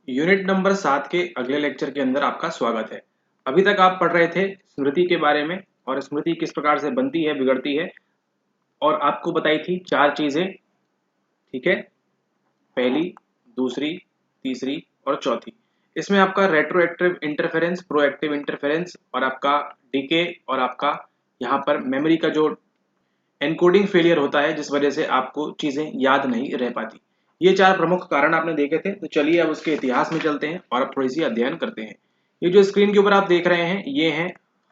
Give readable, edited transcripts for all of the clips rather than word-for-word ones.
Unit number 7 के अगले lecture के अंदर आपका स्वागत है। अभी तक आप पढ़ रहे थे स्मृति के बारे में और स्मृति किस प्रकार से बनती है, बिगड़ती है, और आपको बताई थी 4 चीजें। ठीक है, पहली, दूसरी, तीसरी और चौथी। इसमें आपका रेट्रोएक्टिव इंटरफेरेंस, प्रोएक्टिव इंटरफेरेंस और आपका डीके और आपका यहाँ पर मेमोरी का जो एनकोडिंग फेलियर होता है, जिस वजह से आपको चीजें याद नहीं रह पाती। ये 4 प्रमुख कारण आपने देखे थे। तो चलिए अब उसके इतिहास में चलते हैं और अब थोड़ी सी अध्ययन करते हैं। ये जो स्क्रीन के ऊपर आप देख रहे हैं, ये है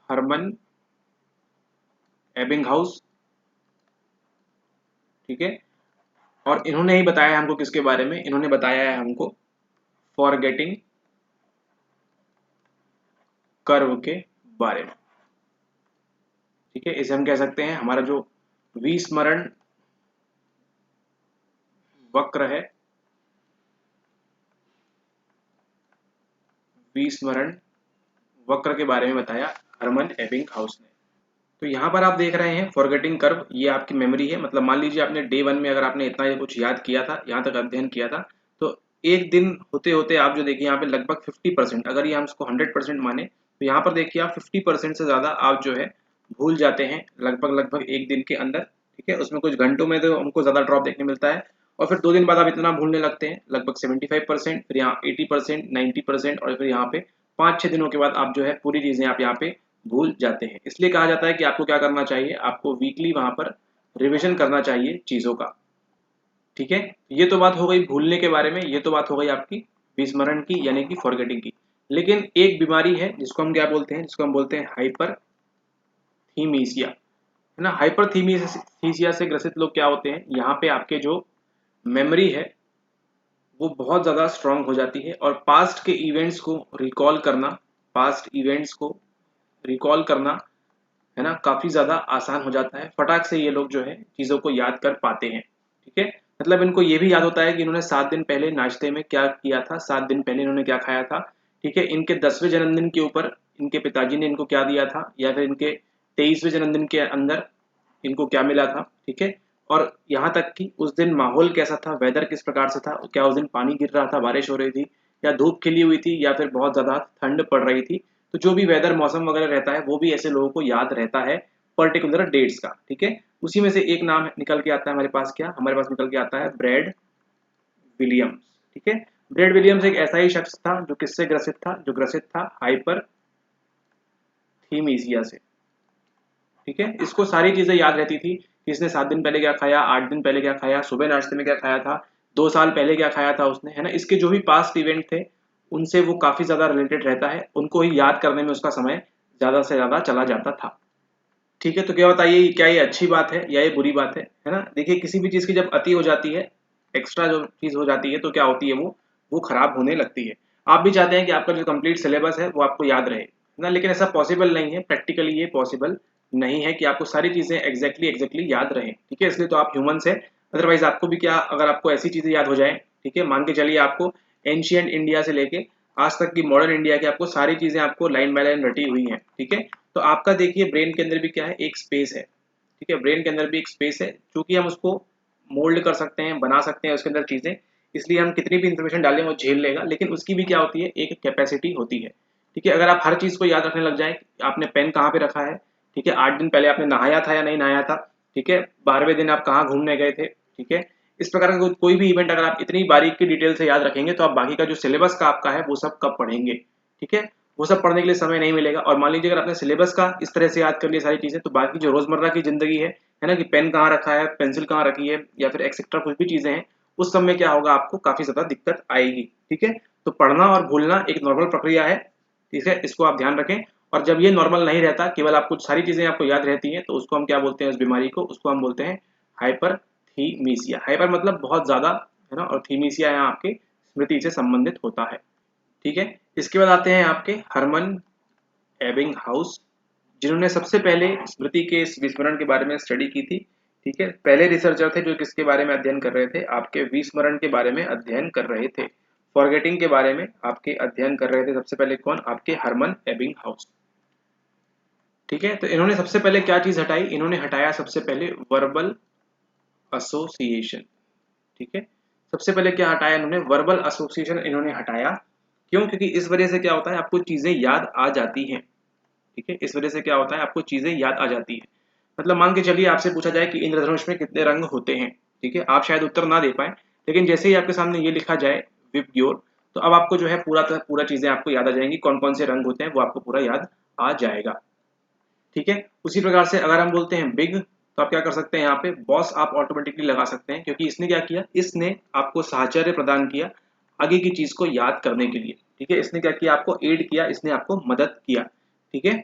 हरमन एबिंगहाउस। ठीक है, और इन्होंने ही बताया हमको किसके बारे में, इन्होंने बताया है हमको फॉरगेटिंग कर्व के बारे में। ठीक है, इसे हम कह सकते हैं हमारा जो विस्मरण वक्र है, विस्मरण वक्र के बारे में बताया हरमन एबिंगहाउस ने। तो यहाँ पर आप देख रहे हैं फॉरगेटिंग कर्व, ये आपकी मेमोरी है। मतलब मान लीजिए आपने डे 1 में अगर आपने इतना कुछ याद किया था, यहाँ तक अध्ययन किया था, तो एक दिन होते होते आप जो देखिए यहाँ पे लगभग 50%, अगर ये हम इसको 100% माने तो यहाँ पर देखिए आप 50% से ज़्यादा आप जो है भूल जाते हैं लगभग लगभग एक दिन के अंदर। ठीक है, उसमें कुछ घंटों में तो हमको ज़्यादा ड्रॉप देखने मिलता है, और फिर 2 दिन बाद आप इतना भूलने लगते हैं लगभग 75%, फिर यहाँ 80%, 90%, और फिर यहाँ पे 5-6 दिनों के बाद आप जो है पूरी चीज़ें आप यहाँ पे भूल जाते हैं। इसलिए कहा जाता है कि आपको क्या करना चाहिए, आपको वीकली वहां पर रिवीजन करना चाहिए चीजों का। ठीक है, ये तो बात हो गई भूलने के बारे में, ये तो बात हो गई आपकी विस्मरण की यानी कि फॉरगेटिंग की। लेकिन एक बीमारी है जिसको हम क्या बोलते हैं, जिसको हम बोलते हैं हाइपरथीमिसिया, है ना। हाइपरथीमिसिया से ग्रसित लोग क्या होते हैं, यहाँ पे आपके जो मेमोरी है वो बहुत ज़्यादा स्ट्रांग हो जाती है, और पास्ट के इवेंट्स को रिकॉल करना, पास्ट इवेंट्स को रिकॉल करना, है ना, काफी ज्यादा आसान हो जाता है। फटाक से ये लोग जो है चीजों को याद कर पाते हैं। ठीक है, मतलब इनको ये भी याद होता है कि इन्होंने 7 दिन पहले नाश्ते में क्या किया था, 7 दिन पहले इन्होंने क्या खाया था। ठीक है, इनके 10वें जन्मदिन के ऊपर इनके पिताजी ने इनको क्या दिया था, या फिर इनके 23वें जन्मदिन के अंदर इनको क्या मिला था। ठीक है, और यहाँ तक कि उस दिन माहौल कैसा था, वेदर किस प्रकार से था, क्या उस दिन पानी गिर रहा था, बारिश हो रही थी, या धूप खिली हुई थी, या फिर बहुत ज्यादा ठंड पड़ रही थी। तो जो भी वेदर मौसम वगैरह रहता है वो भी ऐसे लोगों को याद रहता है पर्टिकुलर डेट्स का। ठीक है, उसी में से एक नाम निकल के आता है हमारे पास, क्या हमारे पास निकल के आता है, ब्रैड विलियम्स। ठीक है, ब्रैड विलियम्स एक ऐसा ही शख्स था जो किससे ग्रसित था, जो ग्रसित था हाइपर थीमिसिया से। ठीक है, इसको सारी चीजें याद रहती थी कि इसने 7 दिन पहले क्या खाया, 8 दिन पहले क्या खाया, सुबह नाश्ते में क्या खाया था, 2 साल पहले क्या खाया था उसने, है ना। इसके जो भी पास्ट इवेंट थे उनसे वो काफी ज्यादा रिलेटेड रहता है, उनको ही याद करने में उसका समय ज्यादा से ज्यादा चला जाता था। ठीक है, तो क्या बताइए, क्या ये अच्छी बात है या ये बुरी बात है ना। देखिए, किसी भी चीज की जब अति हो जाती है, एक्स्ट्रा जो चीज हो जाती है, तो क्या होती है, वो खराब होने लगती है। आप भी चाहते हैं कि आपका जो कंप्लीट सिलेबस है वो आपको याद रहे, है ना, लेकिन ऐसा पॉसिबल नहीं है, प्रैक्टिकली ये पॉसिबल नहीं है कि आपको सारी चीजें एग्जैक्टली याद रहे। ठीक है, इसलिए तो आप ह्यूमंस है। अदरवाइज आपको भी क्या, अगर आपको ऐसी चीजें याद हो जाए, ठीक है, मान के चलिए आपको एंशियंट इंडिया से लेके आज तक की मॉडर्न इंडिया की आपको सारी चीजें आपको लाइन बाय लाइन रटी हुई हैं। ठीक है, तो आपका देखिए ब्रेन के अंदर भी क्या है, एक स्पेस है। ठीक है, ब्रेन के अंदर भी एक स्पेस है, क्योंकि हम उसको मोल्ड कर सकते हैं, बना सकते हैं उसके अंदर चीजें, इसलिए हम कितनी भी इंफॉर्मेशन डालें वो झेल लेगा। लेकिन उसकी भी क्या होती है, एक कैपेसिटी होती है। ठीक है, अगर आप हर चीज को याद रखने लग जाए, आपने पेन कहाँ पे रखा है, ठीक है, 8 दिन पहले आपने नहाया था या नहीं नहाया था, ठीक है, 12वें दिन आप कहाँ घूमने गए थे, ठीक है, इस प्रकार का कोई भी इवेंट अगर आप इतनी बारीकी डिटेल से याद रखेंगे तो आप बाकी का जो सिलेबस का आपका है वो सब कब पढ़ेंगे। ठीक है, वो सब पढ़ने के लिए समय नहीं मिलेगा। और मान लीजिए अगर आपने सिलेबस का इस तरह से याद कर लिया सारी चीजें, तो बाकी जो रोजमर्रा की जिंदगी है ना, कि पेन कहाँ रखा है, पेंसिल कहाँ रखी है, या फिर एक्सेट्रा कुछ भी चीजें हैं, उस सब में क्या होगा, आपको काफी ज्यादा दिक्कत आएगी। ठीक है, तो पढ़ना और भूलना एक नॉर्मल प्रक्रिया है। ठीक है, इसको आप ध्यान रखें। और जब ये नॉर्मल नहीं रहता, केवल आपको सारी चीजें आपको याद रहती हैं, तो उसको हम क्या बोलते हैं, उस बीमारी को, उसको हम बोलते हैं हाइपरथीमिसिया। हाइपर मतलब बहुत ज्यादा, है ना, और थीमिसिया यहाँ आपके स्मृति से संबंधित होता है। ठीक है, इसके बाद आते हैं आपके हरमन एबिंगहाउस, जिन्होंने सबसे पहले स्मृति के इस विस्मरण के बारे में स्टडी की थी। ठीक है, पहले रिसर्चर थे जो किसके बारे में अध्ययन कर रहे थे, आपके विस्मरण के बारे में अध्ययन कर रहे थे, फॉरगेटिंग के बारे में आपके अध्ययन कर रहे थे सबसे पहले कौन, आपके हरमन एबिंगहाउस। ठीक है, तो इन्होंने सबसे पहले क्या चीज हटाई, इन्होंने हटाया सबसे पहले वर्बल एसोसिएशन। ठीक है, सबसे पहले क्या हटाया इन्होंने, वर्बल एसोसिएशन इन्होंने हटाया। क्यों? क्योंकि इस वजह से क्या होता है, आपको चीजें याद आ जाती हैं। ठीक है, इस वजह से क्या होता है, आपको चीजें याद आ जाती है। मतलब मान के चलिए आपसे पूछा जाए कि इंद्रधनुष में कितने रंग होते हैं, ठीक है, आप शायद उत्तर ना दे पाए, लेकिन जैसे ही आपके सामने ये लिखा जाए विबग्योर, तो अब आपको जो है पूरा चीजें आपको याद आ जाएंगी, कौन कौन से रंग होते हैं वो आपको पूरा याद आ जाएगा। ठीक है, उसी प्रकार से अगर हम बोलते हैं बिग, तो आप क्या कर सकते हैं, यहाँ पे बॉस आप ऑटोमेटिकली लगा सकते हैं, क्योंकि इसने क्या किया, इसने आपको साहचर्य प्रदान किया आगे की चीज को याद करने के लिए। ठीक है, इसने क्या किया, आपको एड किया, इसने आपको मदद किया। ठीक है,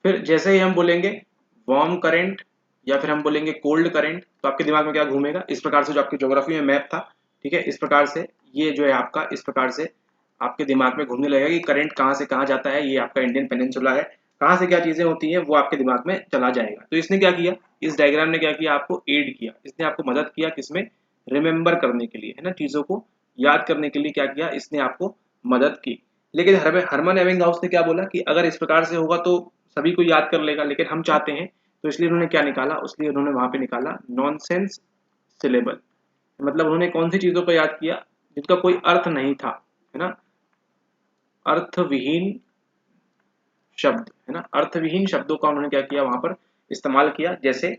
फिर जैसे ही हम बोलेंगे वार्म करंट या फिर हम बोलेंगे कोल्ड करंट, तो आपके दिमाग में क्या घूमेगा, इस प्रकार से जो आपकी ज्योग्राफी में मैप था, ठीक है, इस प्रकार से ये जो है आपका इस प्रकार से आपके दिमाग में घूमने लगेगा कि करंट कहाँ से कहाँ जाता है, ये आपका इंडियन पेनिनसुला है, कहाँ से क्या चीजें होती हैं वो आपके दिमाग में चला जाएगा। तो इसने क्या किया, इस डायग्राम ने क्या किया, आपको एड किया, इसने आपको मदद किया किसमें, रिमेम्बर करने के लिए, है ना, चीजों को याद करने के लिए क्या किया, इसने आपको मदद की। लेकिन हरमन एबिंगहाउस ने क्या बोला कि अगर इस प्रकार से होगा तो सभी को याद कर लेगा, लेकिन हम चाहते हैं, तो इसलिए उन्होंने क्या निकाला, इसलिए उन्होंने वहां पे निकाला नॉनसेंस सिलेबल। मतलब उन्होंने कौन सी चीजों को याद किया जिनका कोई अर्थ नहीं था, है ना, अर्थविहीन शब्द, है ना, अर्थविहीन शब्दों का उन्होंने क्या किया, वहां पर इस्तेमाल किया, जैसे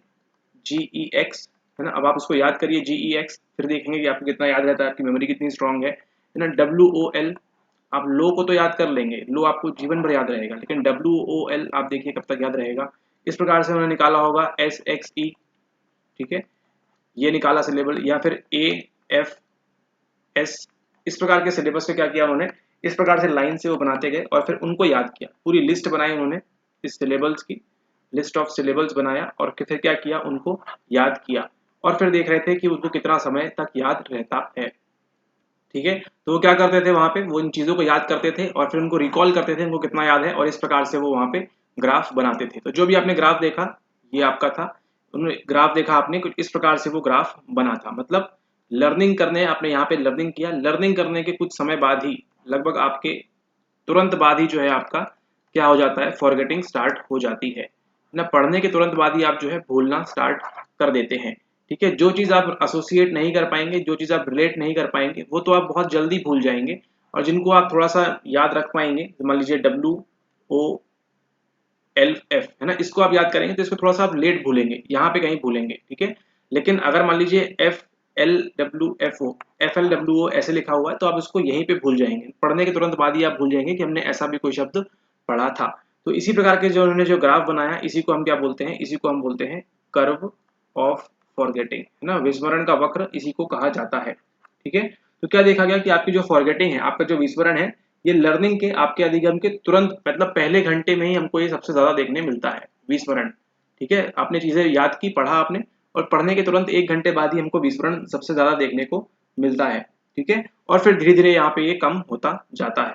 GEX, है ना। अब आप उसको याद करिए GEX, फिर देखेंगे कि आपको कितना याद रहता है, आपकी मेमोरी कितनी स्ट्रांग है ना। WOL, आप लो को तो याद कर लेंगे, लो आपको जीवन भर याद रहेगा, लेकिन WOL आप देखिए कब तक याद रहेगा। इस प्रकार से उन्होंने निकाला होगा SXE, ठीक है, ये निकाला सिलेबल, या फिर AFS। इस प्रकार के सिलेबस से क्या किया उन्होंने, इस प्रकार से लाइन से वो बनाते गए और फिर उनको याद किया, पूरी लिस्ट बनाई उन्होंने, इस सिलेबल्स की लिस्ट ऑफ सिलेबल्स बनाया और फिर क्या किया, उनको याद किया और फिर देख रहे थे कि उनको कितना समय तक याद रहता है। ठीक है, तो वो क्या करते थे वहां पे, वो इन चीजों को याद करते थे और फिर उनको रिकॉल करते थे, उनको कितना याद है, और इस प्रकार से वो वहां पे ग्राफ बनाते थे। तो जो भी आपने ग्राफ देखा ये आपका था, उन्होंने ग्राफ देखा आपने, कुछ इस प्रकार से वो ग्राफ बना था। मतलब लर्निंग करने, आपने यहाँ पे लर्निंग किया, लर्निंग करने के कुछ समय बाद ही, लगभग आपके तुरंत बाद ही जो है आपका क्या हो जाता है, फॉरगेटिंग स्टार्ट हो जाती है ना। पढ़ने के तुरंत बाद ही आप जो है भूलना स्टार्ट कर देते हैं। ठीक है, जो चीज आप एसोसिएट नहीं कर पाएंगे, जो चीज आप रिलेट नहीं कर पाएंगे, वो तो आप बहुत जल्दी भूल जाएंगे, और जिनको आप थोड़ा सा याद रख पाएंगे, मान लीजिए WOLF, है ना, इसको आप याद करेंगे तो इसको थोड़ा सा आप लेट भूलेंगे, यहाँ पे कहीं भूलेंगे। ठीक है, लेकिन अगर मान लीजिए FLWO ऐसे लिखा हुआ है तो आप उसको यहीं पे भूल जाएंगे, पढ़ने के तुरंत बाद ही आप भूल जाएंगे कि हमने ऐसा भी कोई शब्द पढ़ा था। तो इसी प्रकार के जो उन्होंने जो ग्राफ बनाया, इसी को हम क्या बोलते हैं, इसी को हम बोलते हैं कर्व ऑफ फॉरगेटिंग, है ना, विस्मरण का वक्र इसी को कहा जाता है। ठीक है, तो क्या देखा गया कि आपकी जो फॉरगेटिंग है, आपका जो विस्मरण है, ये लर्निंग के, आपके अधिगम के तुरंत मतलब पहले घंटे में ही हमको ये सबसे ज्यादा देखने मिलता है, विस्मरण। ठीक है, आपने चीजें याद की, पढ़ा आपने, और पढ़ने के तुरंत 1 घंटे बाद ही हमको विस्मरण सबसे ज्यादा देखने को मिलता है। ठीक है, और फिर धीरे धीरे यहाँ पे ये कम होता जाता है।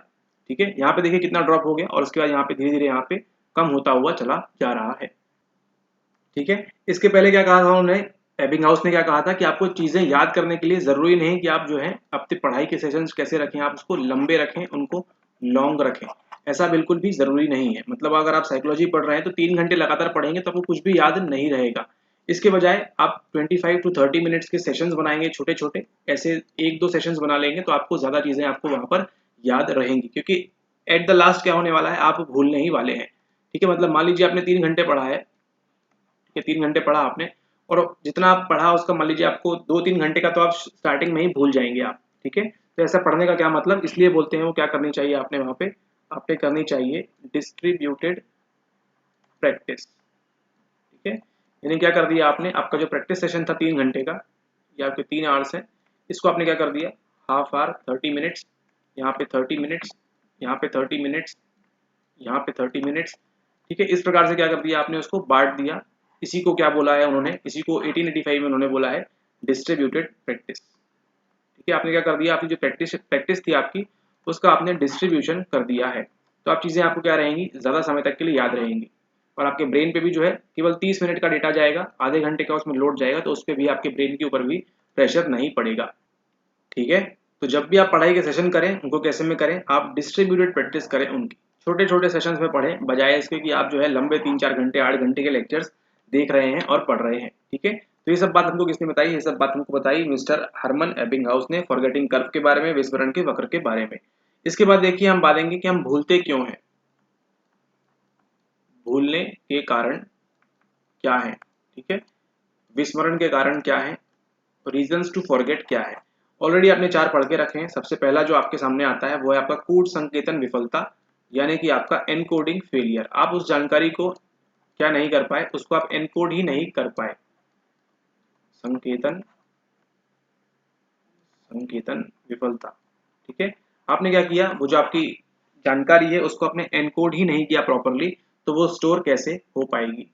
ठीक है, यहाँ पे देखिए कितना ड्रॉप हो गया, और उसके बाद यहाँ पे धीरे धीरे यहाँ पे कम होता हुआ चला जा रहा है। ठीक है, इसके पहले क्या कहा था उन्होंने, एबिंगहाउस ने क्या कहा था कि आपको चीजें याद करने के लिए जरूरी नहीं कि आप जो है अपने पढ़ाई के सेशंस कैसे रखें, आप उसको लंबे रखें, उनको लॉन्ग रखें, ऐसा बिल्कुल भी जरूरी नहीं है। मतलब अगर आप साइकोलॉजी पढ़ रहे हैं तो 3 घंटे लगातार पढ़ेंगे तो आपको कुछ भी याद नहीं रहेगा। इसके बजाय आप 25 to 30 मिनट्स के सेशंस बनाएंगे, छोटे छोटे ऐसे 1-2 सेशंस बना लेंगे तो आपको ज्यादा चीजें आपको वहां पर याद रहेंगी, क्योंकि एट द लास्ट क्या होने वाला है, आप भूलने ही वाले हैं। ठीक है, मतलब मान लीजिए आपने 3 घंटे पढ़ा है, 3 घंटे पढ़ा आपने, और जितना आप पढ़ा उसका मान लीजिए आपको 2-3 घंटे का तो आप स्टार्टिंग में ही भूल जाएंगे आप। ठीक है, तो ऐसा पढ़ने का क्या मतलब, इसलिए बोलते हैं वो क्या करनी चाहिए आपने वहां पे, आपने करनी चाहिए डिस्ट्रीब्यूटेड प्रैक्टिस। ठीक है, यानी क्या कर दिया आपने, आपका जो प्रैक्टिस सेशन था 3 घंटे का, या आपके 3 आवर्स है, इसको आपने क्या कर दिया, हाफ आवर 30 मिनट्स, यहाँ पे 30 मिनट्स, यहाँ पे 30 मिनट्स, यहाँ पे 30 मिनट्स। ठीक है, इस प्रकार से क्या कर दिया आपने, उसको बांट दिया। इसी को क्या बोला है उन्होंने, इसी को 1885 में उन्होंने बोला है डिस्ट्रीब्यूटेड प्रैक्टिस। ठीक है, आपने क्या कर दिया, आपकी जो प्रैक्टिस थी आपकी, उसका आपने डिस्ट्रीब्यूशन कर दिया है। तो आप चीजें आपको क्या रहेंगी, ज्यादा समय तक के लिए याद रहेंगी, और आपके ब्रेन पे भी जो है केवल 30 मिनट का डेटा जाएगा, आधे घंटे का उसमें लोड जाएगा, तो उस पर भी आपके ब्रेन के ऊपर भी प्रेशर नहीं पड़ेगा। ठीक है, तो जब भी आप पढ़ाई के सेशन करें, उनको कैसे में करें, आप डिस्ट्रीब्यूटेड प्रैक्टिस करें, उनकी छोटे छोटे सेशंस में पढ़ें, बजाय इसके कि आप जो है लंबे 3-4 घंटे 8 घंटे के लेक्चर्स देख रहे हैं और पढ़ रहे हैं। ठीक है, तो ये सब बात हमको किसने बताई? ये सब बात हमको बताई मिस्टर हरमन एबिंगहाउस ने फॉरगेटिंग कर्व के बारे में, विस्मरण के वक्र के बारे में। इसके बाद देखिए हम बातेंगे कि हम भूलते क्यों हैं, भूलने के कारण क्या है, ठीक है, विस्मरण के कारण क्या है, रीजंस टू फॉरगेट क्या है। ऑलरेडी आपने 4 पढ़ के रखे हैं। सबसे पहला जो आपके सामने आता है वो है आपका कूट संकेतन विफलता, यानी कि आपका एनकोडिंग फेलियर। आप उस जानकारी को क्या नहीं कर पाए, उसको आप एनकोड ही नहीं कर पाए। संकेतन विफलता, ठीक है। आपने क्या किया, वो जो आपकी जानकारी है उसको आपने एनकोड ही नहीं किया प्रॉपरली, तो वो स्टोर कैसे हो पाएगी,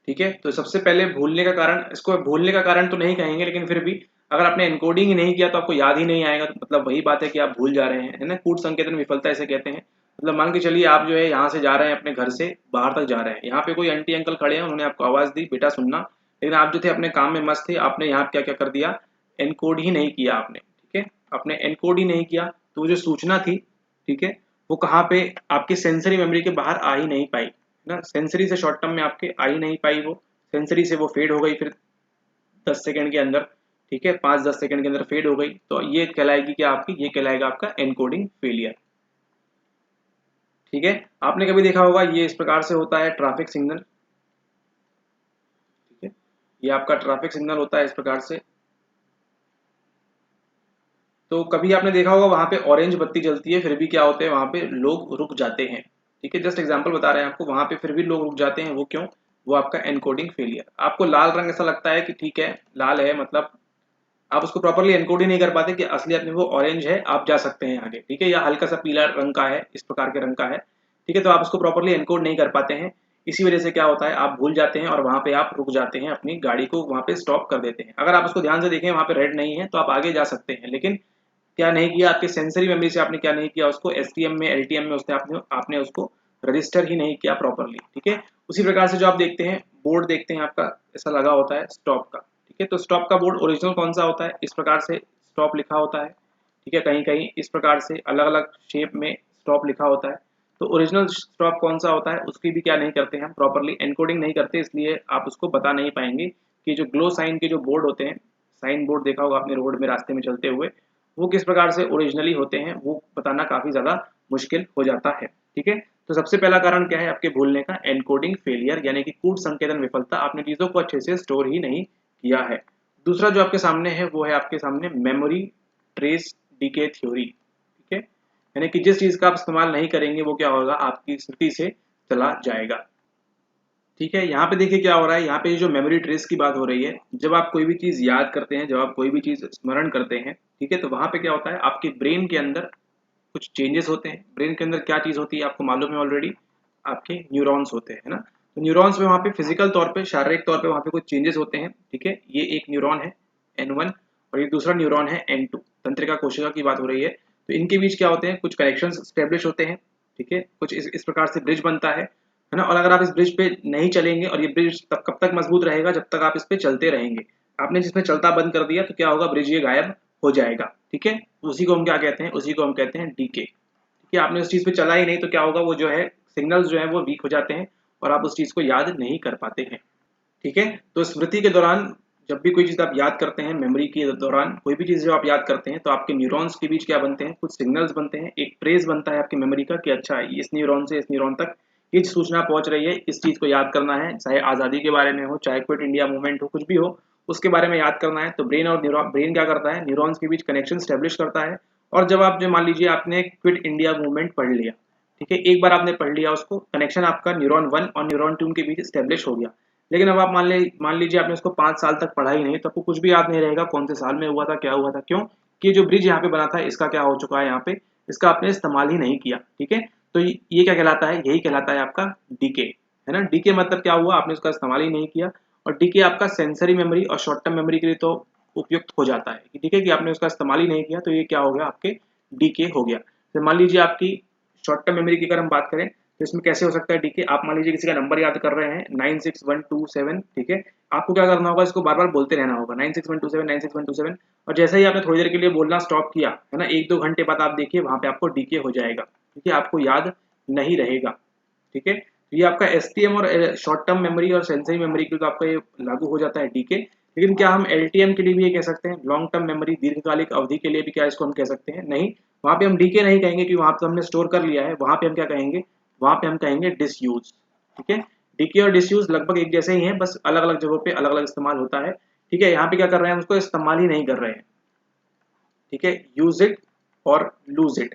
ठीक है। तो सबसे पहले भूलने का कारण, इसको भूलने का कारण तो नहीं कहेंगे, लेकिन फिर भी अगर आपने एनकोडिंग ही नहीं किया तो आपको याद ही नहीं आएगा, तो मतलब वही बात है कि आप भूल जा रहे हैं, है ना। कूट संकेतन विफलता इसे कहते हैं। मतलब मान के चलिए आप जो है यहाँ से जा रहे हैं, अपने घर से बाहर तक जा रहे हैं, यहाँ पे कोई आंटी अंकल खड़े हैं, उन्होंने आपको आवाज दी बेटा सुनना, लेकिन आप जो थे अपने काम में मस्त थे, आपने यहाँ क्या क्या कर दिया, एनकोड ही नहीं किया आपने, ठीक है। आपने एनकोड ही नहीं किया, तो वो जो सूचना थी, ठीक है, वो कहाँ पे आपकी सेंसरी मेमोरी के बाहर आ ही नहीं पाई ना। सेंसरी से शॉर्ट टर्म में आपके आ ही नहीं पाई, वो सेंसरी से वो फेड हो गई फिर 10 सेकंड के अंदर, ठीक है, 5-10 सेकंड के अंदर फेड हो गई। तो ये कहलाएगी क्या आपकी, ये कहलाएगा आपका एनकोडिंग फेलियर, ठीक है। आपने कभी देखा होगा ये इस प्रकार से होता है ट्रैफिक सिग्नल, ठीक है, ये आपका ट्रैफिक सिग्नल होता है इस प्रकार से। तो कभी आपने देखा होगा वहां पे ऑरेंज बत्ती जलती है, फिर भी क्या होते हैं वहां पे लोग रुक जाते हैं, ठीक है। जस्ट एग्जांपल बता रहे हैं आपको, वहां पे फिर भी लोग रुक जाते हैं, वो क्यों? वो आपका एनकोडिंग फेलियर। आपको लाल रंग ऐसा लगता है कि ठीक है लाल है, मतलब आप उसको प्रॉपर्ली एनकोड ही नहीं कर पाते कि असलियत में वो ऑरेंज है, आप जा सकते हैं आगे, ठीक है, या हल्का सा पीला रंग का है, इस प्रकार के रंग का है, ठीक है। तो आप उसको प्रॉपर्ली एनकोड नहीं कर पाते हैं, इसी वजह से क्या होता है आप भूल जाते हैं और वहां पे आप रुक जाते हैं, अपनी गाड़ी को वहां पे स्टॉप कर देते हैं। अगर आप उसको ध्यान से देखें वहां पे रेड नहीं है तो आप आगे जा सकते हैं, लेकिन क्या नहीं किया, आपके सेंसरी मेमोरी से आपने क्या नहीं किया, उसको एसटीएम में एलटीएम में उसने आपने उसको रजिस्टर ही नहीं किया प्रॉपर्ली, ठीक है। उसी प्रकार से जो आप देखते हैं बोर्ड देखते हैं आपका ऐसा लगा होता है स्टॉप का, ठीक है। तो स्टॉप का बोर्ड ओरिजिनल कौन सा होता है, इस प्रकार से स्टॉप लिखा होता है, ठीक है, कहीं कहीं इस प्रकार से अलग अलग शेप में स्टॉप लिखा होता है। तो ओरिजिनल स्टॉप कौन सा होता है उसकी भी क्या नहीं करते हम प्रॉपर्ली एनकोडिंग नहीं करते, इसलिए आप उसको बता नहीं पाएंगे कि जो ग्लो साइन के जो बोर्ड होते हैं, साइन बोर्ड देखा होगा आपने रोड में रास्ते में चलते हुए, वो किस प्रकार से ओरिजिनली होते हैं वो बताना काफी ज्यादा मुश्किल हो जाता है, ठीक है। तो सबसे पहला कारण क्या है आपके भूलने का, एनकोडिंग फेलियर, यानी कि कूट संकेतन विफलता, आपने चीजों को अच्छे से स्टोर ही नहीं किया है। दूसरा जो आपके सामने है वो है आपके सामने मेमोरी ट्रेस डीके थ्योरी, ठीक है, यानी कि जिस चीज का आप इस्तेमाल नहीं करेंगे वो क्या होगा आपकी स्मृति से चला जाएगा, ठीक है। यहाँ पे देखिए क्या हो रहा है, यहाँ पे जो मेमोरी ट्रेस की बात हो रही है, जब आप कोई भी चीज याद करते हैं, जब आप कोई भी चीज स्मरण करते हैं, ठीक है, तो वहां पे क्या होता है आपके ब्रेन के अंदर कुछ चेंजेस होते हैं। ब्रेन के अंदर क्या चीज होती है आपको मालूम है ऑलरेडी, आपके न्यूरॉन्स होते हैं, है ना। तो न्यूरॉन्स में वहाँ पे फिजिकल तौर पे, शारीरिक तौर पे वहाँ पे कुछ चेंजेस होते हैं, ठीक है। ये एक न्यूरॉन है N1 और ये दूसरा न्यूरॉन है N2, तंत्रिका कोशिका की बात हो रही है। तो इनके बीच क्या होते हैं, कुछ कनेक्शन स्टेब्लिश होते हैं, ठीक है, कुछ इस प्रकार से ब्रिज बनता है ना। और अगर आप इस ब्रिज पे नहीं चलेंगे, और ये ब्रिज तब कब तक मजबूत रहेगा जब तक आप इस पे चलते रहेंगे। आपने जिसमें चलता बंद कर दिया तो क्या होगा, ब्रिज ये गायब हो जाएगा, ठीक है। उसी को हम क्या कहते हैं, उसी को हम कहते हैं डीके, ठीक है। आपने उस चीज पे चला ही नहीं तो क्या होगा, वो जो है सिग्नल्स जो है वो वीक हो जाते हैं और आप उस चीज को याद नहीं कर पाते हैं, ठीक है। तो स्मृति के दौरान जब भी कोई चीज आप याद करते हैं, मेमोरी के दौरान कोई भी चीज जो आप याद करते हैं, तो आपके न्यूरॉन्स के बीच क्या बनते हैं, कुछ सिग्नल्स बनते हैं, एक ट्रेस बनता है आपकी मेमोरी का कि अच्छा इस न्यूरॉन से इस न्यूरॉन तक ये सूचना पहुंच रही है, इस चीज को याद करना है, चाहे आजादी के बारे में हो, चाहे क्विट इंडिया मूवमेंट हो, कुछ भी हो उसके बारे में याद करना है। तो ब्रेन और ब्रेन क्या करता है, न्यूरॉन्स के बीच कनेक्शन स्टेब्लिश करता है। और जब आप जो मान लीजिए आपने क्विट इंडिया मूवमेंट पढ़ लिया, ठीक है, एक बार आपने पढ़ लिया उसको, कनेक्शन आपका न्यूरॉन 1 और न्यूरॉन 2 के बीच स्टेब्लिश हो गया। लेकिन अब आप मान लीजिए आपने उसको 5 साल तक पढ़ा ही नहीं, तो आपको कुछ भी याद नहीं रहेगा कौन से साल में हुआ था, क्या हुआ था, क्यों कि जो ब्रिज यहाँ पे बना था इसका क्या हो चुका है, यहाँ पे इसका आपने इस्तेमाल ही नहीं किया, ठीक है। तो ये क्या कहलाता है, यही कहलाता है आपका डीके, है ना। डीके मतलब क्या हुआ, आपने उसका इस्तेमाल ही नहीं किया। और डीके आपका सेंसरी मेमोरी और शॉर्ट टर्म मेमोरी के लिए तो उपयुक्त हो जाता है, ठीक है, कि आपने उसका इस्तेमाल ही नहीं किया, तो ये क्या हो गया आपके डीके हो गया। तो मान लीजिए आपकी शॉर्ट टर्म मेमोरी की अगर हम बात करें तो इसमें कैसे हो सकता है डीके, आप मान लीजिए किसी का नंबर याद कर रहे हैं 96127, ठीक है, आपको क्या करना होगा, इसको बार बार बोलते रहना होगा 96127 96127, और जैसे ही आपने थोड़ी देर के लिए बोलना स्टॉप किया, है ना, 1-2 घंटे बाद आप देखिए वहां पे आपको डीके हो जाएगा, ठीक है, आपको याद नहीं रहेगा, ठीक है। ये आपका एसटीएम और शॉर्ट टर्म मेमोरी और सेंसरी मेमोरी के लिए तो आपका ये लागू हो जाता है डीके। लेकिन क्या हम LTM के लिए भी ये कह सकते हैं, लॉन्ग टर्म मेमोरी, दीर्घकालिक अवधि के लिए भी क्या इसको हम कह सकते हैं? नहीं, वहाँ पे हम डीके नहीं कहेंगे कि वहाँ पे हमने स्टोर कर लिया है, वहाँ पे हम क्या कहेंगे, वहाँ पे हम कहेंगे डिसयूज। ठीक है, डीके और डिसयूज लगभग एक जैसे ही हैं, बस अलग अलग जगहों पे अलग अलग इस्तेमाल होता है। ठीक है, यहाँ पे क्या कर रहे हैं, हम उसको इस्तेमाल ही नहीं कर रहे हैं। ठीक है, यूज इट और लूज इट।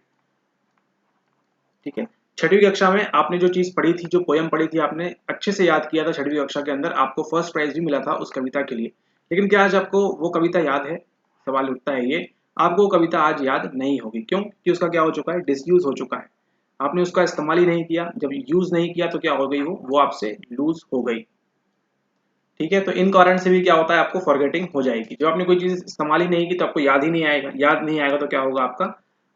ठीक है, छठवीं कक्षा में आपने जो चीज पढ़ी थी, जो पोयम पढ़ी थी, आपने अच्छे से याद किया था छठवीं कक्षा के अंदर, आपको फर्स्ट प्राइज भी मिला था उस कविता के लिए। लेकिन क्या आज आपको वो कविता याद है? सवाल उठता है ये, आपको वो कविता आज याद नहीं होगी। क्यों? कि उसका क्या हो चुका है, डिसयूज हो चुका है। आपने उसका इस्तेमाल ही नहीं किया, जब यूज नहीं किया तो क्या हो गई वो आपसे लूज हो गई। ठीक है, तो इन कारण से भी क्या होता है, आपको फॉरगेटिंग हो जाएगी। जब आपने कोई चीज इस्तेमाल ही नहीं की तो आपको याद ही नहीं आएगा, याद नहीं आएगा तो क्या होगा,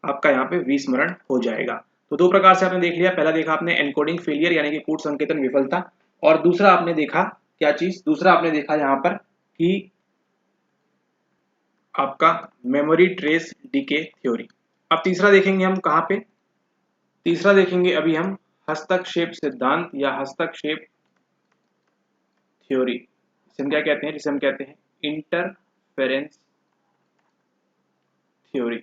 आपका यहाँ पे विस्मरण हो जाएगा। तो दो प्रकार से आपने देख लिया, पहला देखा आपने एनकोडिंग फेलियर यानी कि कूट संकेतन विफलता, और दूसरा आपने देखा क्या चीज, दूसरा आपने देखा यहाँ पर कि आपका मेमोरी ट्रेस डीके थ्योरी। अब तीसरा देखेंगे हम कहाँ पे, तीसरा देखेंगे अभी हम हस्तक्षेप सिद्धांत या हस्तक्षेप थ्योरी। जिसे हम क्या कहते हैं, जिसे हम कहते हैं इंटरफेरेंस थ्योरी।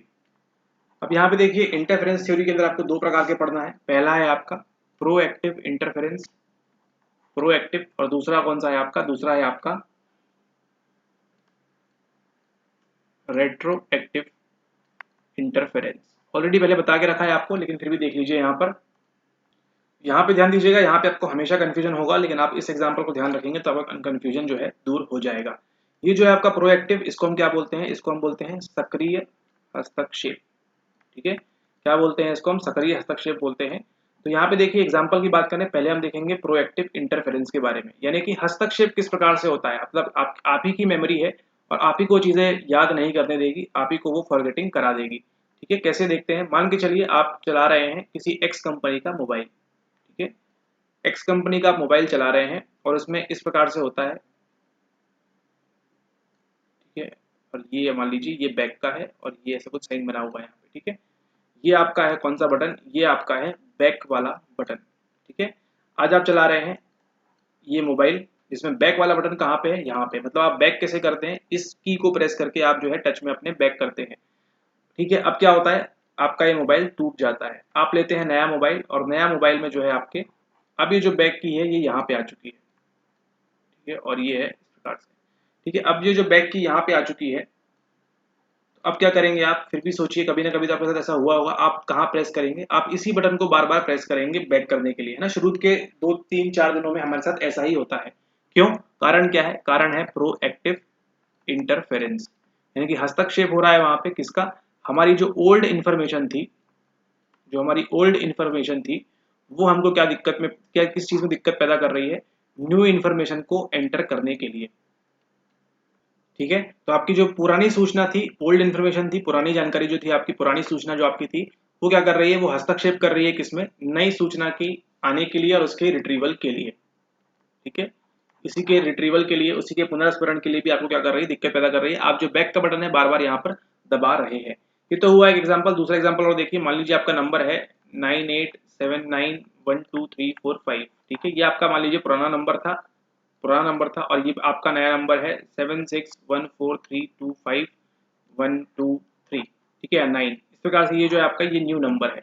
अब यहाँ पे देखिए, इंटरफेरेंस थ्योरी के अंदर आपको दो प्रकार के पढ़ना है। पहला है आपका प्रोएक्टिव इंटरफेरेंस, प्रोएक्टिव, और दूसरा कौन सा है आपका, दूसरा है आपका रेट्रोएक्टिव इंटरफेरेंस। ऑलरेडी पहले बता के रखा है आपको, लेकिन फिर भी देख लीजिए यहाँ पे ध्यान दीजिएगा। यहाँ पे आपको हमेशा कंफ्यूजन होगा, लेकिन आप इस एग्जाम्पल को ध्यान रखेंगे तो आपका कंफ्यूजन जो है दूर हो जाएगा। ये जो है आपका प्रोएक्टिव, इसको हम क्या बोलते हैं, इसको हम बोलते हैं सक्रिय हस्तक्षेप। ठीक है, क्या बोलते हैं इसको, हम सक्रिय हस्तक्षेप बोलते हैं। तो यहाँ पे देखिए एग्जाम्पल की बात करें, पहले हम देखेंगे प्रोएक्टिव इंटरफेरेंस के बारे में, यानी कि हस्तक्षेप किस प्रकार से होता है। मतलब आप ही की मेमोरी है और आप ही को चीजें याद नहीं करने देगी, आप ही को वो फॉरगेटिंग करा देगी। ठीक है, कैसे देखते हैं, मान के चलिए आप चला रहे हैं किसी एक्स कंपनी का मोबाइल। ठीक है, एक्स कंपनी का आप मोबाइल चला रहे हैं और उसमें इस प्रकार से होता है। ठीक है, और ये मान लीजिए ये बैक का है और ये ऐसा कुछ साइन बना हुआ है यहाँ पे। ठीक है, ये आपका है कौन सा बटन, ये आपका है बैक वाला बटन। ठीक है, आज आप चला रहे हैं ये मोबाइल, जिसमें बैक वाला बटन कहाँ पे है, यहाँ पे। मतलब आप बैक कैसे करते हैं, इस की को प्रेस करके आप जो है टच में अपने बैक करते हैं। ठीक है, अब क्या होता है, आपका ये मोबाइल टूट जाता है, आप लेते हैं नया मोबाइल, और नया मोबाइल में जो है आपके अब ये जो बैक की है ये यहाँ पे आ चुकी है। ठीक है, और ये है इस प्रकार से। ठीक है, अब ये जो बैक की यहाँ पे आ चुकी है, तो अब क्या करेंगे आप, फिर भी सोचिए, कभी ना कभी तो आपके साथ ऐसा हुआ होगा। आप कहाँ प्रेस करेंगे, आप इसी बटन को बार बार प्रेस करेंगे बैक करने के लिए, है ना। शुरू के 2 3 4 दिनों में हमारे साथ ऐसा ही होता है। क्यों? कारण क्या है, कारण है प्रोएक्टिव इंटरफेरेंस, यानी कि हस्तक्षेप हो रहा है वहां पे किसका, हमारी जो ओल्ड इंफॉर्मेशन थी, जो हमारी ओल्ड इंफॉर्मेशन थी, वो हमको क्या दिक्कत में, क्या किस चीज में दिक्कत पैदा कर रही है, न्यू इंफॉर्मेशन को एंटर करने के लिए। ठीक है, तो आपकी जो पुरानी सूचना थी, ओल्ड इन्फॉर्मेशन थी, पुरानी जानकारी जो थी आपकी, पुरानी सूचना जो आपकी थी, वो क्या कर रही है, वो हस्तक्षेप कर रही है किसमें, नई सूचना की आने के लिए और उसके रिट्रीवल के लिए। ठीक है, इसी के रिट्रीवल के लिए, उसी के पुनर्स्मरण के लिए भी आपको क्या कर रही है, दिक्कत पैदा कर रही है। आप जो बैक का बटन है बार बार यहाँ पर दबा रहे हैं। ये तो हुआ एक एग्जाम्पल। दूसरा एग्जाम्पल और देखिए, मान लीजिए आपका नंबर है 98791234 5। ठीक है, ये आपका मान लीजिए पुराना नंबर था, और ये आपका नया नंबर है 7614325123। ठीक है, 9, इस प्रकार से ये जो है आपका ये न्यू नंबर है।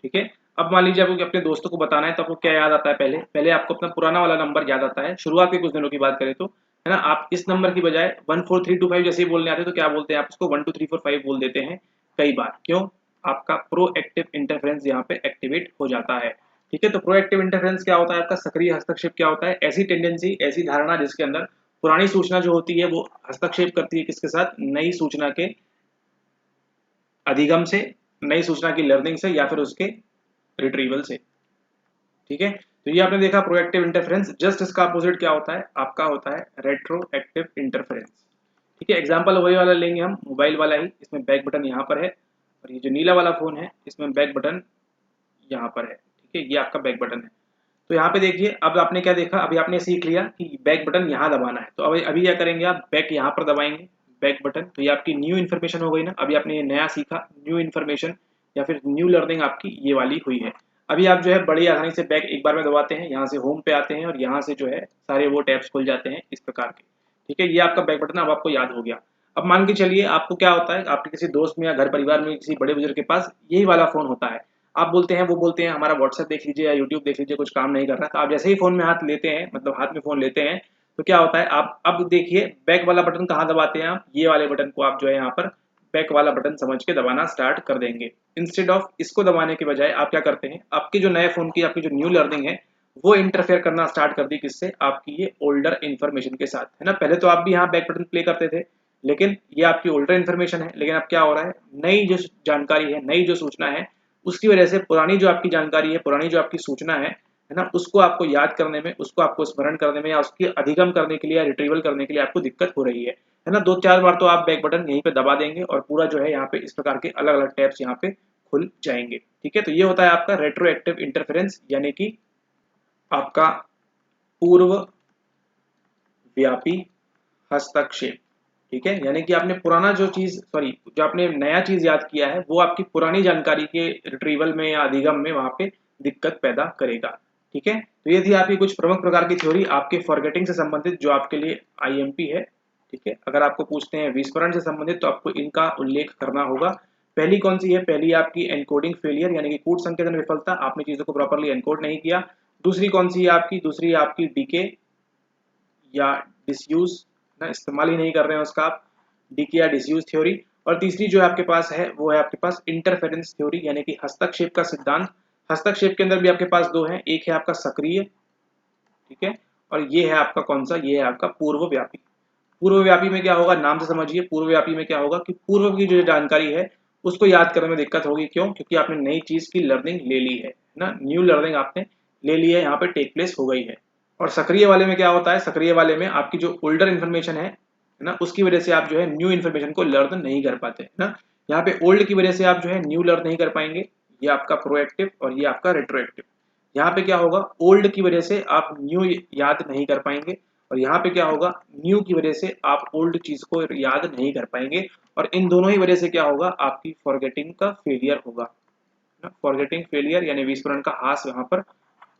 ठीक है, अब मान लीजिए आपको अपने दोस्तों को बताना है, तो आपको क्या याद आता है, पहले आपको अपना पुराना वाला नंबर याद आता है, शुरुआत के कुछ दिनों की बात करें तो, है ना। आप इस नंबर की बजाय 14325 जैसे ही बोलने आते हैं तो क्या बोलते हैं, आप उसको 12345 बोल देते हैं कई बार। क्यों? आपका प्रोएक्टिव इंटरफेरेंस यहाँ पे एक्टिवेट हो जाता है। ठीक है, तो प्रोएक्टिव इंटरफेरेंस क्या होता है, आपका सक्रिय हस्तक्षेप क्या होता है, ऐसी टेंडेंसी, ऐसी धारणा जिसके अंदर पुरानी सूचना जो होती है वो हस्तक्षेप करती है किसके साथ, नई सूचना के अधिगम से, नई सूचना की लर्निंग से, या फिर उसके रिट्रीवल से। ठीक है, तो ये आपने देखा प्रोएक्टिव इंटरफेरेंस। जस्ट इसका अपोजिट क्या होता है, आपका होता है रेट्रोएक्टिव इंटरफेरेंस। ठीक है, एग्जांपल वही वाला लेंगे हम, मोबाइल वाला ही, इसमें बैक बटन यहाँ पर है, और ये जो नीला वाला फोन है इसमें बैक बटन यहाँ पर है। ठीक है, ये आपका बैक बटन है। तो यहाँ पे देखिए, अब आपने क्या देखा, अभी आपने सीख लिया कि बैक बटन यहाँ दबाना है, तो अभी क्या करेंगे आप, बैक यहाँ पर दबाएंगे, बैक बटन, तो ये आपकी न्यू इन्फॉर्मेशन हो गई ना। अभी आपने ये नया सीखा, न्यू इन्फॉर्मेशन या फिर न्यू लर्निंग आपकी ये वाली हुई है। अभी आप जो है बड़ी आसानी से बैक एक बार में दबाते हैं, यहाँ से होम पे आते हैं और यहाँ से जो है सारे वो टैब्स खुल जाते हैं इस प्रकार के। ठीक है, ये आपका बैक बटन अब आपको याद हो गया। अब मान के चलिए आपको क्या होता है, आपके किसी दोस्त में या घर परिवार में किसी बड़े बुजुर्ग के पास यही वाला फ़ोन होता है। आप बोलते हैं, वो बोलते हैं हमारा व्हाट्सएप देख लीजिए या यूट्यूब देख लीजिए, कुछ काम नहीं कर रहा। तो आप जैसे ही फ़ोन में हाथ लेते हैं, मतलब हाथ में फ़ोन लेते हैं, तो क्या होता है, आप अब देखिए बैक वाला बटन कहाँ दबाते हैं आप, ये वाले बटन को आप जो है यहाँ पर बैक वाला बटन समझ के दबाना स्टार्ट कर देंगे। इंस्टेड ऑफ इसको दबाने के बजाय आप क्या करते हैं, आपके जो नए फ़ोन की आपकी जो न्यू लर्निंग है, वो इंटरफेयर करना स्टार्ट कर दी किससे, आपकी ये ओल्डर इन्फॉर्मेशन के साथ, है ना। पहले तो आप भी यहाँ बैक बटन प्ले करते थे, लेकिन ये आपकी ओल्डर इन्फॉर्मेशन है। लेकिन अब क्या हो रहा है, नई जो जानकारी है, नई जो सूचना है, उसकी वजह से पुरानी जो आपकी जानकारी है, पुरानी जो आपकी सूचना है ना, उसको आपको याद करने में, उसको आपको स्मरण करने में या उसकी अधिगम करने के लिए या रिट्रीवल करने के लिए आपको दिक्कत हो रही है ना। 2-4 बार तो आप बैक बटन यहीं पे दबा देंगे और पूरा जो है यहाँ पे इस प्रकार के अलग-अलग टैब्स यहाँ पे खुल जाएंगे। ठीक है, तो ये होता है आपका रेट्रोएक्टिव इंटरफेरेंस, यानी कि आपका पूर्व व्यापी हस्तक्षेप। ठीक है, यानी कि आपने पुराना जो आपने नया चीज याद किया है, वो आपकी पुरानी जानकारी के रिट्रीवल में या अधिगम में वहां पे दिक्कत पैदा करेगा। ठीक है, तो ये थी आपकी कुछ प्रमुख प्रकार की थ्योरी आपके फॉरगेटिंग से संबंधित, जो आपके लिए आईएमपी है। ठीक है, अगर आपको पूछते हैं विस्मरण से संबंधित, तो आपको इनका उल्लेख करना होगा। पहली कौन सी है, पहली आपकी एनकोडिंग फेलियर, यानी कि कूट संकेतन विफलता, आपने चीजों को प्रॉपर्ली एनकोड नहीं किया। दूसरी कौन सी है आपकी, दूसरी आपकी डीके या डिसयूज ना, इस्तेमाल ही नहीं कर रहे हैं उसका आप, डीके या डिसयूज थ्योरी। और तीसरी जो आपके पास है, वो है आपके पास इंटरफेरेंस थ्योरी, यानी कि हस्तक्षेप का सिद्धांत। हस्तक्षेप के अंदर भी आपके पास दो हैं, एक है आपका सक्रिय, ठीक है, और ये है आपका कौन सा, ये है आपका पूर्वव्यापी। पूर्वव्यापी में क्या होगा, नाम से समझिए, पूर्वव्यापी में क्या होगा कि पूर्व की जो जानकारी है उसको याद करने में दिक्कत होगी। क्यों, क्योंकि आपने नई चीज की लर्निंग ले ली है ना, न्यू लर्निंग आपने ले ली है, यहाँ पे टेक प्लेस हो गई है। और सक्रिय वाले में क्या होता है, सक्रिय वाले में आपकी जो ओल्डर इन्फॉर्मेशन है ना, उसकी वजह से आप जो है न्यू इन्फॉर्मेशन को लर्न नहीं कर पाते है ना। यहाँ पे ओल्ड की वजह से आप जो है न्यू लर्न नहीं कर पाएंगे, ये आपका प्रोएक्टिव और ये आपका रेट्रोएक्टिव। यहाँ पे क्या होगा, ओल्ड की वजह से आप न्यू याद नहीं कर पाएंगे, और यहाँ पे क्या होगा, न्यू की वजह से आप ओल्ड चीज को याद नहीं कर पाएंगे। और इन दोनों ही वजह से क्या होगा, आपकी फॉरगेटिंग का फेलियर होगा, फॉरगेटिंग फेलियर यानी विस्मरण का हास यहाँ पर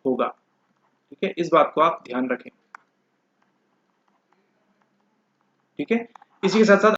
होगा। ठीक है, इस बात को आप ध्यान रखें। ठीक है, इसी के साथ साथ